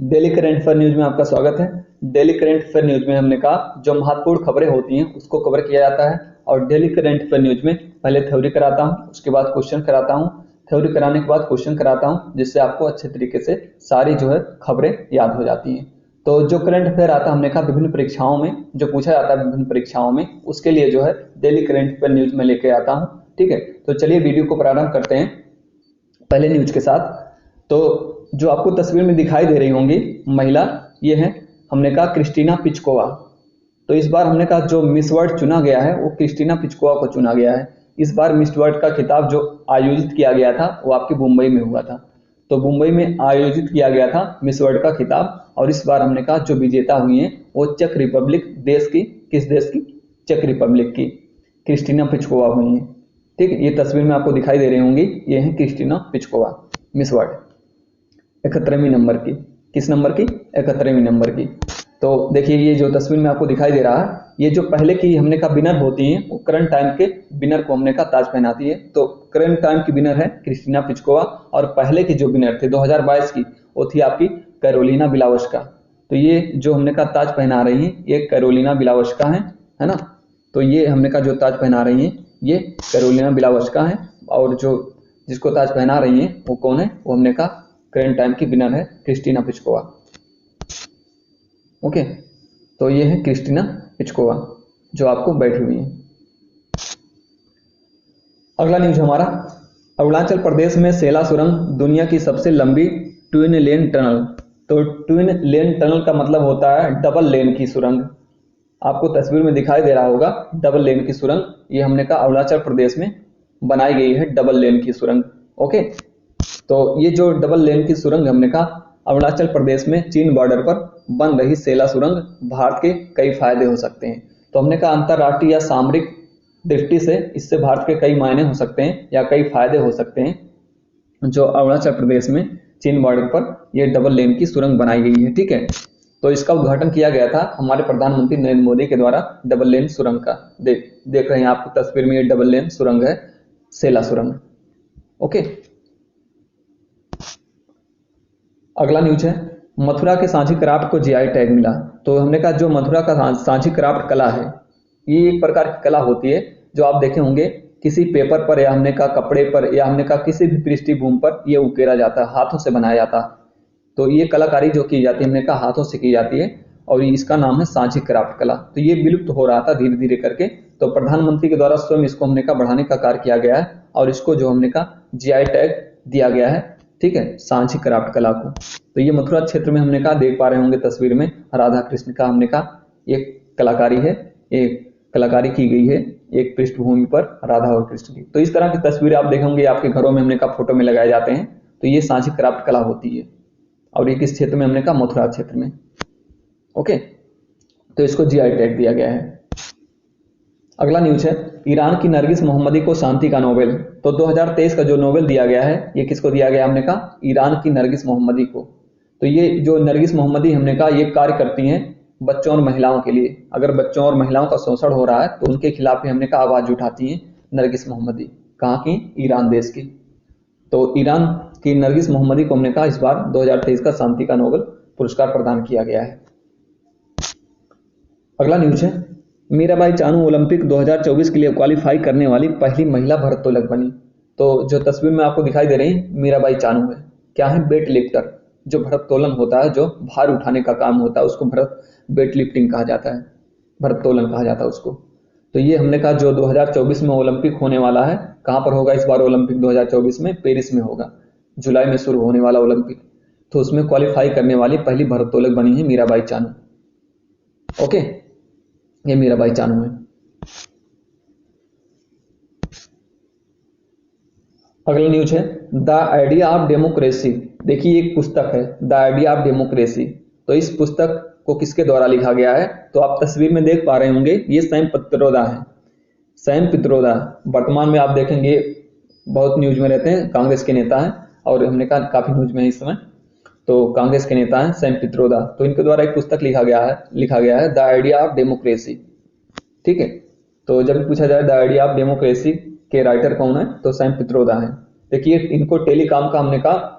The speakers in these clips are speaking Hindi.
डेली करंट अफेयर न्यूज में आपका स्वागत है। डेली करंट अफेयर न्यूज में हमने कहा जो महत्वपूर्ण खबरें होती हैं उसको कवर किया जाता है। और डेली करंट अफेयर न्यूज में पहले थ्योरी कराता हूं, उसके बाद क्वेश्चन कराता हूं, थ्योरी कराने के बाद क्वेश्चन कराता हूं, जिससे आपको अच्छे तरीके से सारी जो है खबरें याद हो जाती हैं। तो जो करंट अफेयर आता है हमने कहा विभिन्न परीक्षाओं में जो पूछा जाता है विभिन्न परीक्षाओं में, उसके लिए जो है डेली करंट अफेयर न्यूज में लेके आता हूँ। ठीक है, तो चलिए वीडियो को प्रारंभ करते हैं पहले न्यूज के साथ। तो जो आपको तस्वीर में दिखाई दे रही होंगी महिला, ये है हमने कहा क्रिस्टीना पिचकोवा। तो इस बार हमने कहा जो मिस वर्ल्ड चुना गया है वो क्रिस्टीना पिचकोवा को चुना गया है। इस बार मिस वर्ल्ड का खिताब जो आयोजित किया गया था वो आपकी मुंबई में हुआ था। तो मुंबई में आयोजित किया गया था मिस वर्ल्ड का खिताब। और इस बार हमने कहा जो विजेता हुई हैं वो चेक रिपब्लिक देश की, किस देश की? चेक रिपब्लिक की क्रिस्टीना पिचकोवा हुई हैं। ठीक है, ये तस्वीर में आपको दिखाई दे रही होंगी, ये है क्रिस्टीना पिचकोवा, मिस वर्ल्ड 71वीं नंबर की। किस नंबर की? 71वीं नंबर की। तो देखिए ये जो तस्वीर में आपको दिखाई दे रहा है, ये जो पहले की हमने कहा विनर होती हैं वो करंट टाइम के विनर को हमने कहा ताज पहनाती है। तो करंट टाइम की विनर है क्रिस्टीना पिचकोवा, और पहले की जो विनर थे 2022 की वो थी आपकी कैरोलिना बिलावस्का। तो ये जो हमने कहा ताज पहना रही हैं ये कैरोलिना बिलावस्का है ना। तो ये हमने कहा जो ताज पहना रही हैं ये कैरोलिना बिलावस्का है। और जो जिसको ताज पहना रही हैं वो कौन है? वो हमने कहा करंट टाइम की विनर है क्रिस्टीना पिचकोवा। ओके, तो ये है क्रिस्टीना पिचकोवा जो आपको बैठी हुई है। अगला न्यूज हमारा, अरुणाचल प्रदेश में सेला सुरंग दुनिया की सबसे लंबी ट्विन लेन टनल। तो ट्विन लेन टनल का मतलब होता है डबल लेन की सुरंग। आपको तस्वीर में दिखाई दे रहा होगा डबल लेन की सुरंग, ये हमने कहा अरुणाचल प्रदेश में बनाई गई है डबल लेन की सुरंग। ओके, तो ये जो डबल लेन की सुरंग हमने कहा अरुणाचल प्रदेश में चीन बॉर्डर पर बन रही सेला सुरंग, भारत के कई फायदे हो सकते हैं। तो हमने कहा अंतरराष्ट्रीय या सामरिक दृष्टि से इससे भारत के कई मायने हो सकते हैं या कई फायदे हो सकते हैं। जो अरुणाचल प्रदेश में चीन बॉर्डर पर यह डबल लेन की सुरंग बनाई गई है। ठीक है, तो इसका उद्घाटन किया गया था हमारे प्रधानमंत्री नरेंद्र मोदी के द्वारा डबल लेन सुरंग का। देख रहे हैं आप तस्वीर में, ये डबल लेन सुरंग है, सेला सुरंग। ओके, अगला न्यूज है मथुरा के सांची क्राफ्ट को जीआई टैग मिला। तो हमने कहा जो मथुरा का सांची क्राफ्ट कला है ये एक प्रकार की कला होती है जो आप देखे होंगे किसी पेपर पर या हमने कहा कपड़े पर या हमने कहा किसी भी पृष्ठभूमि पर ये उकेरा जाता है, हाथों से बनाया जाता है। तो ये कलाकारी जो की जाती है हमने कहा हाथों से की जाती है और इसका नाम है सांची क्राफ्ट कला। तो ये विलुप्त हो रहा था धीरे धीरे करके, तो प्रधानमंत्री के द्वारा स्वयं इसको हमने कहा बढ़ाने का कार्य किया गया है और इसको जो हमने कहा जीआई टैग दिया गया है। ठीक है, सांची क्राफ्ट कला को। तो ये मथुरा क्षेत्र में हमने कहा देख पा रहे होंगे तस्वीर में राधा कृष्ण का हमने कहा एक कलाकारी है, एक कलाकारी की गई है एक पृष्ठभूमि पर राधा और कृष्ण की। तो इस तरह की तस्वीरें आप देखेंगे आपके घरों में हमने कहा फोटो में लगाए जाते हैं। तो ये सांची क्राफ्ट कला होती है और ये किस क्षेत्र में? हमने कहा मथुरा क्षेत्र में। ओके, तो इसको जीआई टैग दिया गया है। अगला न्यूज है ईरान की नरगिस मोहम्मदी को शांति का नोबेल। तो 2023 का जो नोबेल दिया गया है ये किसको दिया गया? हमने कहा ईरान की नरगिस मोहम्मदी को। तो ये जो नरगिस मोहम्मदी हमने कहा ये कार्य करती हैं बच्चों और महिलाओं के लिए। अगर बच्चों और महिलाओं का शोषण हो रहा है तो उनके खिलाफ भी हमने कहा आवाज उठाती हैं नरगिस मोहम्मदी। कहाँ की? ईरान देश की। तो ईरान की नरगिस मोहम्मदी को हमने कहा इस बार 2023 का शांति का नोबेल पुरस्कार प्रदान किया गया है। अगला न्यूज है मीराबाई चानू ओलंपिक 2024 के लिए क्वालिफाई करने वाली पहली महिला भारोत्तोलक बनी। तो जो तस्वीर में आपको दिखाई दे रही है मीराबाई चानू है, क्या है? Weight lifter. जो भारोत्तोलन होता है, जो भार उठाने का काम होता है उसको वेट लिफ्टिंग कहा जाता है, भारोत्तोलन कहा जाता है उसको। तो ये हमने कहा जो 2024 में ओलंपिक होने वाला है, कहाँ पर होगा इस बार ओलंपिक? 2024 में पेरिस में होगा, जुलाई में शुरू होने वाला ओलंपिक। तो उसमें क्वालिफाई करने वाली पहली भारोत्तोलक बनी है मीराबाई चानू। ओके, ये मीराबाई चानू है। अगला न्यूज है द आइडिया ऑफ डेमोक्रेसी। देखिए एक पुस्तक है द आइडिया ऑफ डेमोक्रेसी। तो इस पुस्तक को किसके द्वारा लिखा गया है? तो आप तस्वीर में देख पा रहे होंगे ये सैम पित्रोदा है। सैम पित्रोदा वर्तमान में आप देखेंगे बहुत न्यूज में रहते हैं, कांग्रेस के नेता हैं और हमने कहा काफी न्यूज में इस समय। तो कांग्रेस के नेता हैं सैम पित्रोदा। तो इनके द्वारा एक पुस्तक लिखा गया है द आइडिया ऑफ डेमोक्रेसी। ठीक है, तो जब पूछा जाए द आइडिया ऑफ डेमोक्रेसी के राइटर कौन है तो सैम पित्रोदा है। देखिए इनको टेलीकॉम का हमने कहा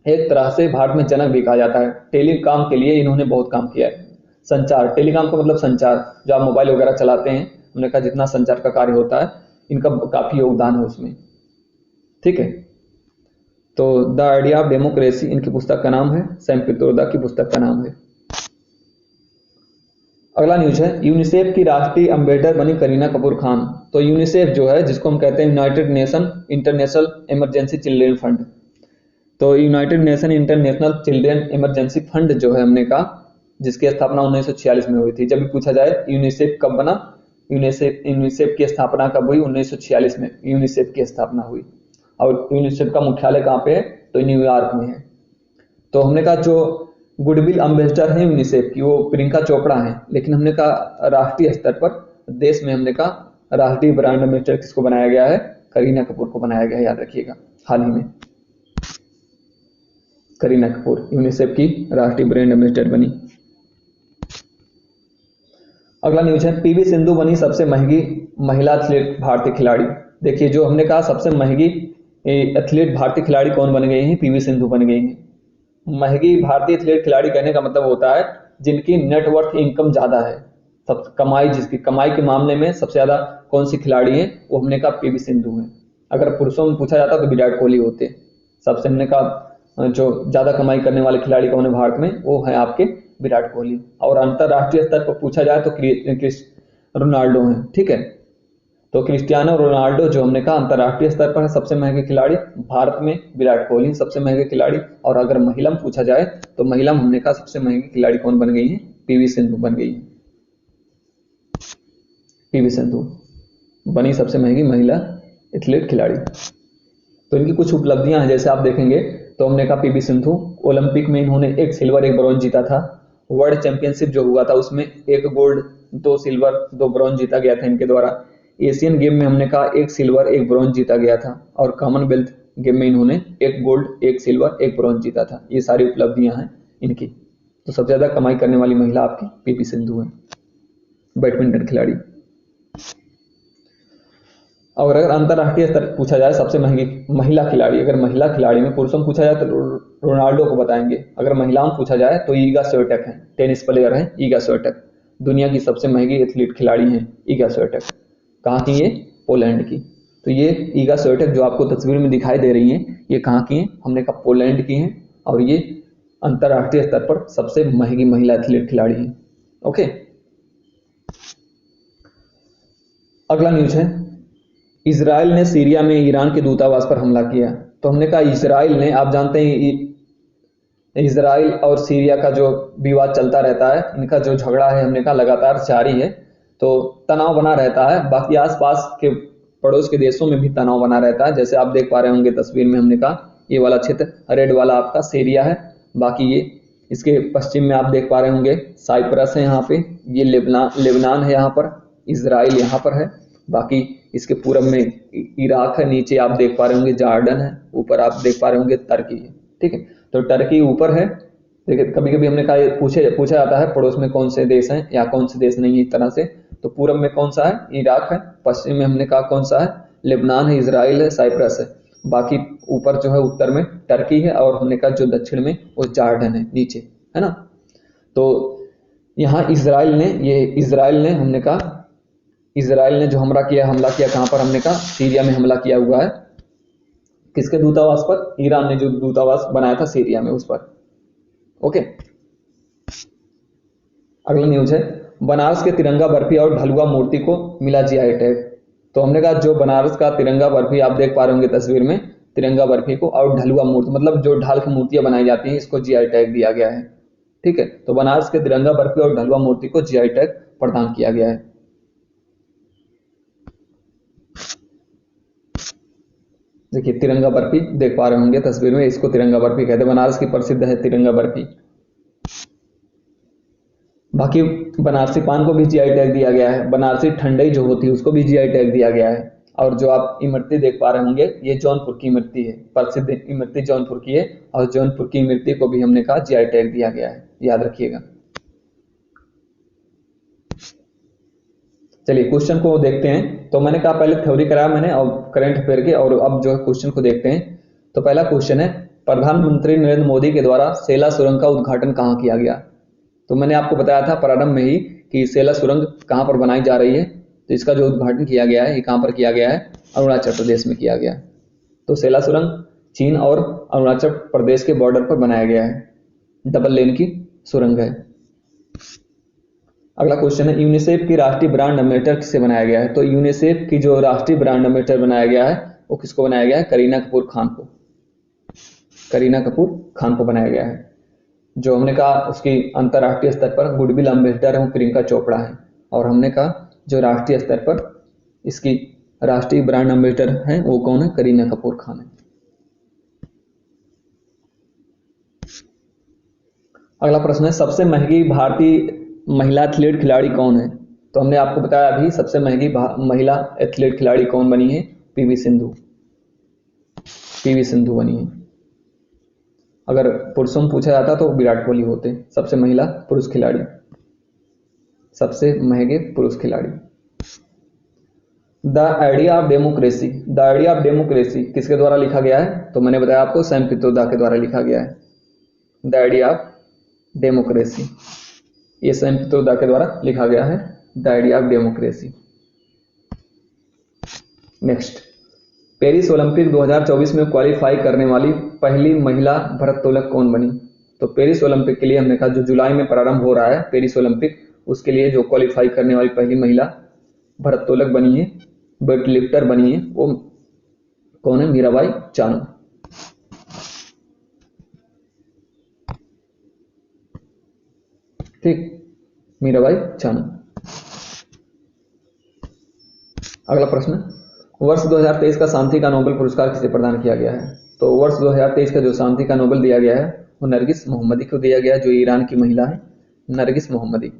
एक तरह से भारत में जनक भी कहा जाता है। टेलीकॉम के लिए इन्होंने बहुत काम किया है। संचार, टेलीकॉम का मतलब संचार, जो आप मोबाइल वगैरह चलाते हैं, उन्होंने कहा जितना संचार का कार्य होता है इनका काफी योगदान है उसमें। ठीक है, तो द आइडिया ऑफ डेमोक्रेसी इनकी पुस्तक का नाम है, सैम पित्रोदा की पुस्तक का नाम है। अगला न्यूज है, यूनिसेफ की राष्ट्रीय एम्बेसडर बनी करीना कपूर खान। तो यूनिसेफ जो है, जिसको हम कहते हैं United Nation International Emergency Children Fund, तो United Nation International Children Emergency Fund जो है हमने कहा, जिसकी स्थापना 1946 में हुई थी। जब भी पूछा जाए यूनिसेफ कब बना, यूनिसेफ की स्थापना कब हुई, 1946 में यूनिसेफ की स्थापना हुई। और यूनिसेफ का मुख्यालय कहाँ पे है, तो न्यूयॉर्क में है। तो हमने कहा जो गुडविल एम्बेसडर है यूनिसेफ की, वो प्रियंका चोपड़ा है, लेकिन हमने कहा राष्ट्रीय स्तर पर देश में हमने कहा राष्ट्रीय ब्रांड एम्बेसडर किसको बनाया गया है, करीना कपूर को बनाया गया है, याद रखिएगा। हाल ही में करीना कपूर यूनिसेफ की राष्ट्रीय ब्रांड एम्बेसडर बनी। अगला न्यूज है, पीवी सिंधु बनी सबसे महंगी महिला एथलीट भारतीय खिलाड़ी। देखिए, जो हमने कहा सबसे महंगी एथलीट भारतीय खिलाड़ी कौन बन गई है, पीवी सिंधु बन गई है। महंगी भारतीय एथलीट खिलाड़ी कहने का मतलब होता है जिनकी नेटवर्थ इनकम ज्यादा है, सब कमाई, जिसकी कमाई के मामले में सबसे ज्यादा कौन सी खिलाड़ी है, वो हमने कहा पीवी सिंधु है। अगर पुरुषों में पूछा जाता तो विराट कोहली होते। सबसे हमने कहा जो ज्यादा कमाई करने वाले खिलाड़ी कौन है भारत में, वो है आपके विराट कोहली। और अंतरराष्ट्रीय स्तर पर पूछा जाए तो रोनाल्डो है। ठीक है, तो क्रिस्टियानो रोनाल्डो जो हमने कहा अंतरराष्ट्रीय स्तर पर है सबसे महंगे खिलाड़ी, भारत में विराट कोहली सबसे महंगे खिलाड़ी। और अगर महिला में पूछा जाए तो महिला में हमने कहा सबसे महंगी खिलाड़ी कौन बन गई है, पीवी सिंधु बन गई है। पीवी सिंधु बनी सबसे महंगी महिला एथलीट खिलाड़ी। तो इनकी कुछ उपलब्धियां हैं, जैसे आप देखेंगे तो हमने कहा पीवी सिंधु ओलंपिक में इन्होंने 1 सिल्वर 1 ब्रॉन्ज जीता था। वर्ल्ड चैंपियनशिप जो हुआ था उसमें 1 गोल्ड 2 सिल्वर 2 ब्रॉन्ज जीता गया था इनके द्वारा। एशियन गेम में हमने कहा 1 सिल्वर 1 ब्रॉन्ज जीता गया था। और कॉमनवेल्थ गेम में इन्होंने 1 गोल्ड 1 सिल्वर 1 ब्रॉन्ज जीता था। ये सारी उपलब्धियां हैं इनकी। तो सबसे ज्यादा कमाई करने वाली महिला आपकी पीवी सिंधु है, बैडमिंटन खिलाड़ी। और अगर अंतरराष्ट्रीय स्तर पूछा जाए सबसे महंगी महिला खिलाड़ी, अगर महिला खिलाड़ी में, पुरुषों में पूछा जाए तो रोनाल्डो को बताएंगे। अगर महिलाओं में पूछा जाए तो ईगा स्वियाटेक है, टेनिस प्लेयर है ईगा स्वियाटेक। दुनिया की सबसे महंगी एथलीट खिलाड़ी है ईगा स्वियाटेक। कहाँ की ये, पोलैंड की। तो ये ईगा स्वियाटेक जो आपको तस्वीर में दिखाई दे रही है, ये कहाँ की है, हमने कहा पोलैंड की है। और ये अंतरराष्ट्रीय स्तर पर सबसे महंगी महिला एथलीट खिलाड़ी है। ओके, अगला न्यूज है, इजराइल ने सीरिया में ईरान के दूतावास पर हमला किया। तो हमने कहा इजराइल ने, आप जानते हैं इजराइल और सीरिया का जो विवाद चलता रहता है, इनका जो झगड़ा है हमने कहा लगातार जारी है, तो तनाव बना रहता है। बाकी आसपास के पड़ोस के देशों में भी तनाव बना रहता है। जैसे आप देख पा रहे होंगे तस्वीर में, हमने कहा ये वाला क्षेत्र रेड वाला आपका सीरिया है। बाकी ये इसके पश्चिम में आप देख पा रहे होंगे साइप्रस है, यहाँ पे ये लेबनान है, यहाँ पर इजराइल यहाँ पर है। बाकी इसके पूरब में इराक है, नीचे आप देख पा रहे होंगे जॉर्डन है, ऊपर आप देख पा रहे होंगे तुर्की है। ठीक है, तो टर्की ऊपर है। देखिए कभी कभी हमने कहा पूछा जाता है पड़ोस में कौन से देश हैं या कौन से देश नहीं है, इस तरह से। तो पूरब में कौन सा है, इराक है। पश्चिम में हमने कहा कौन सा है, लेबनान है, इजराइल है, साइप्रस है। बाकी ऊपर जो है उत्तर में टर्की है, और हमने कहा जो दक्षिण में वो जॉर्डन है, नीचे है ना। तो यहाँ इजराइल ने हमने कहा इजराइल ने जो हमला किया कहां पर, हमने कहा सीरिया में हमला किया हुआ है। किसके दूतावास पर, ईरान ने जो दूतावास बनाया था सीरिया में, उस पर। ओके, अगला न्यूज है, बनारस के तिरंगा बर्फी और ढलुआ मूर्ति को मिला जीआई टैग। तो हमने कहा जो बनारस का तिरंगा बर्फी आप देख पा रहे होंगे तस्वीर में, तिरंगा बर्फी को और ढलुआ मूर्ति मतलब जो ढाल की मूर्तियां बनाई जाती हैं, इसको जीआई टैग दिया गया है। ठीक है, तो बनारस के तिरंगा बर्फी और ढलुआ मूर्ति को जीआई टैग प्रदान किया गया है। देखिए तिरंगा बर्फी देख पा रहे होंगे तस्वीर में, इसको तिरंगा बर्फी कहते हैं। बनारस की प्रसिद्ध है तिरंगा बर्फी। बाकी बनारसी पान को भी जीआई टैग दिया गया है। बनारसी ठंडई जो होती है उसको भी जीआई टैग दिया गया है। और जो आप इमरती देख पा रहे होंगे, ये जौनपुर की इमरती है, प्रसिद्ध इमरती जौनपुर की है। और जौनपुर की इमरती को भी हमने कहा जीआई टैग दिया गया है, याद रखिएगा। चलिए क्वेश्चन को देखते हैं। तो मैंने कहा पहले थ्योरी कराया मैंने और करंट अफेयर के, और अब जो है क्वेश्चन को देखते हैं। तो पहला क्वेश्चन है, प्रधानमंत्री नरेंद्र मोदी के द्वारा सेला सुरंग का उद्घाटन कहाँ किया गया? तो मैंने आपको बताया था प्रारंभ में ही कि सेला सुरंग कहाँ पर बनाई जा रही है। तो इसका जो उद्घाटन किया गया है ये कहाँ पर किया गया है? अरुणाचल प्रदेश में किया गया है। तो सेला सुरंग चीन और अरुणाचल प्रदेश के बॉर्डर पर बनाया गया है, डबल लेन की सुरंग है। अगला क्वेश्चन है, यूनिसेफ की राष्ट्रीय ब्रांड एम्बेसडर किसे बनाया गया है? तो यूनिसेफ की जो राष्ट्रीय ब्रांड एम्बेसडर बनाया गया है वो किसको बनाया गया है? करीना कपूर खान को। करीना कपूर खान को बनाया गया है। जो हमने कहा उसकी अंतर्राष्ट्रीय स्तर पर गुडविल एम्बेसडर है वो प्रियंका चोपड़ा है, और हमने कहा जो राष्ट्रीय स्तर पर इसकी राष्ट्रीय ब्रांड एम्बेसडर है वो कौन है? करीना कपूर खान है। अगला प्रश्न है, सबसे महंगी भारतीय महिला एथलीट खिलाड़ी कौन है? तो हमने आपको बताया अभी सबसे महंगी महिला एथलीट खिलाड़ी कौन बनी है? पीवी सिंधु। पीवी सिंधु बनी है। अगर पुरुषों में पूछा जाता तो विराट कोहली होते सबसे महिला पुरुष खिलाड़ी, सबसे महंगे पुरुष खिलाड़ी। The idea of democracy, the idea of democracy किसके द्वारा लिखा गया है? तो मैंने बताया आपको सैम पित्रोदा के द्वारा लिखा गया है। द आइडिया ऑफ डेमोक्रेसी, ये सैम पित्रोदा के द्वारा लिखा गया है, the idea of democracy. Next, Paris Olympic 2024 में क्वालिफाई करने वाली पहली महिला भारोत्तोलक कौन बनी? तो पेरिस ओलंपिक के लिए हमने कहा जो जुलाई में प्रारंभ हो रहा है पेरिस ओलंपिक, उसके लिए जो क्वालिफाई करने वाली पहली महिला भारोत्तोलक बनी है, वेट लिफ्टर बनी है, वो कौन है? मीराबाई चानू। ठीक, मीराबाई चानू। अगला प्रश्न, वर्ष 2023 का शांति का नोबेल पुरस्कार किसे प्रदान किया गया है? तो वर्ष 2023 का जो शांति का नोबेल दिया गया है वो नरगिस मोहम्मदी को दिया गया, जो ईरान की महिला है, नरगिस मोहम्मदी।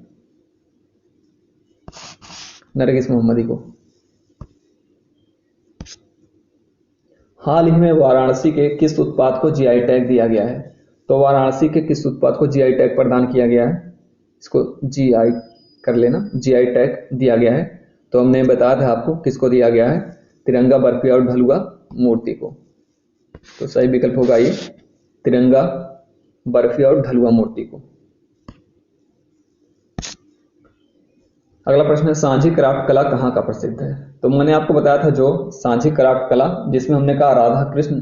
नरगिस मोहम्मदी को। हाल ही में वाराणसी के किस उत्पाद को जीआई टैग दिया गया है? तो वाराणसी के किस उत्पाद को जीआई टैग प्रदान किया गया है? इसको जीआई कर लेना, जीआई टैग दिया गया है। तो हमने बताया था आपको किसको दिया गया है? तिरंगा बर्फी और ढलुआ मूर्ति को। तो सही विकल्प होगा ये, तिरंगा बर्फी और ढलुआ मूर्ति को। अगला प्रश्न है, सांझी क्राफ्ट कला कहाँ का प्रसिद्ध है? तो मैंने आपको बताया था जो सांझी क्राफ्ट कला, जिसमें हमने कहा राधा कृष्ण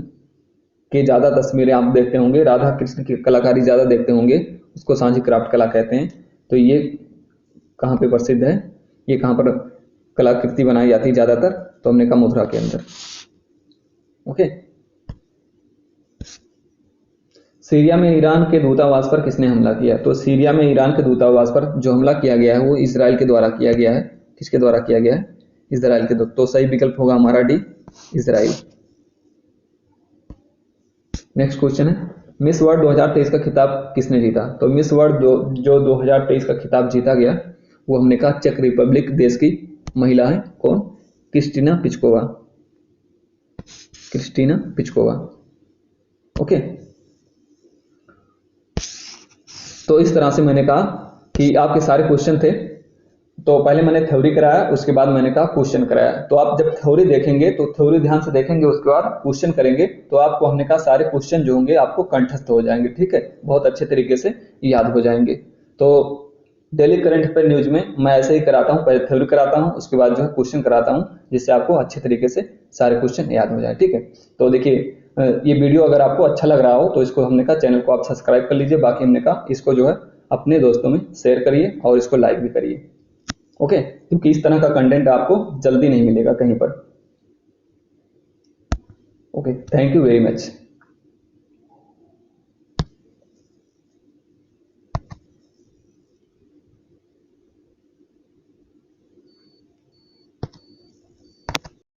की ज्यादा तस्वीरें आप देखते होंगे, राधा कृष्ण की कलाकारी ज्यादा देखते होंगे, उसको सांझी क्राफ्ट कला कहते हैं। तो ये कहाँ पे प्रसिद्ध है? ये कहाँ पर कलाकृति बनाई जाती है ज्यादातर? तो हमने कहा मथुरा के अंदर। ओके। सीरिया में ईरान के दूतावास पर किसने हमला किया? तो सीरिया में ईरान के दूतावास पर जो हमला किया गया है वो इजराइल के द्वारा किया गया है। किसके द्वारा किया गया है? इजराइल के द्वारा। तो सही विकल्प होगा हमारा डी, इजराइल। नेक्स्ट क्वेश्चन है, मिस वर्ल्ड 2023 का खिताब किसने जीता? तो मिस वर्ल्ड जो 2023 का खिताब जीता गया वो हमने कहा चेक रिपब्लिक देश की महिला है, कौन? क्रिस्टीना पिचकोवा। क्रिस्टीना पिचकोवा। ओके। तो इस तरह से मैंने कहा कि आपके सारे क्वेश्चन थे। तो पहले मैंने थ्योरी कराया, उसके बाद मैंने कहा क्वेश्चन कराया। तो आप जब थ्योरी देखेंगे तो थ्योरी ध्यान से देखेंगे, उसके बाद क्वेश्चन करेंगे तो आपको हमने कहा सारे क्वेश्चन जो होंगे आपको कंठस्थ हो जाएंगे। ठीक है, बहुत अच्छे तरीके से याद हो जाएंगे। तो डेली करंट अफेयर न्यूज में मैं ऐसे ही कराता हूँ, पहले थ्योरी कराता हूँ, उसके बाद जो है क्वेश्चन कराता हूँ, जिससे आपको अच्छे तरीके से सारे क्वेश्चन याद हो जाए। ठीक है, तो देखिए ये वीडियो अगर आपको अच्छा लग रहा हो तो इसको हमने कहा चैनल को आप सब्सक्राइब कर लीजिए। बाकी हमने कहा इसको जो है अपने दोस्तों में शेयर करिए और इसको लाइक भी करिए। ओके, क्योंकि इस तरह का कंटेंट आपको जल्दी नहीं मिलेगा कहीं पर। Okay, thank you very much.